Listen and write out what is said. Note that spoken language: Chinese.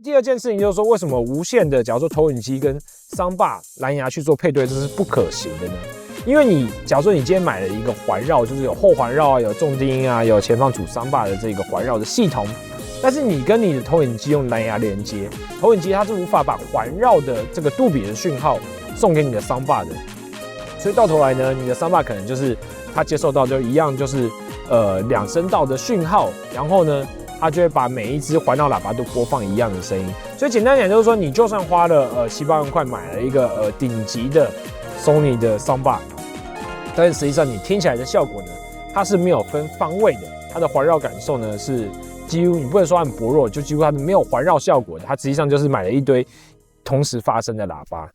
第二件事情就是说，为什么无线的，假如说投影机跟桑巴蓝牙去做配对，这是不可行的呢？因为你假如说你今天买了一个环绕，就是有后环绕啊，有重低音啊，有前方主桑巴的这个环绕的系统，但是你跟你的投影机用蓝牙连接，投影机它是无法把环绕的这个杜比的讯号送给你的桑巴的，所以到头来呢，你的桑巴可能就是它接受到就一样，就是2声道的讯号，然后呢，它就会把每一只环绕喇叭都播放一样的声音。所以简单讲就是说，你就算花了7、8万块买了一个顶级的 Sony 的 Soundbar， 但是实际上你听起来的效果呢，它是没有分方位的，它的环绕感受呢是几乎你不能说很薄弱，就几乎它没有环绕效果的，它实际上就是买了一堆同时发声的喇叭。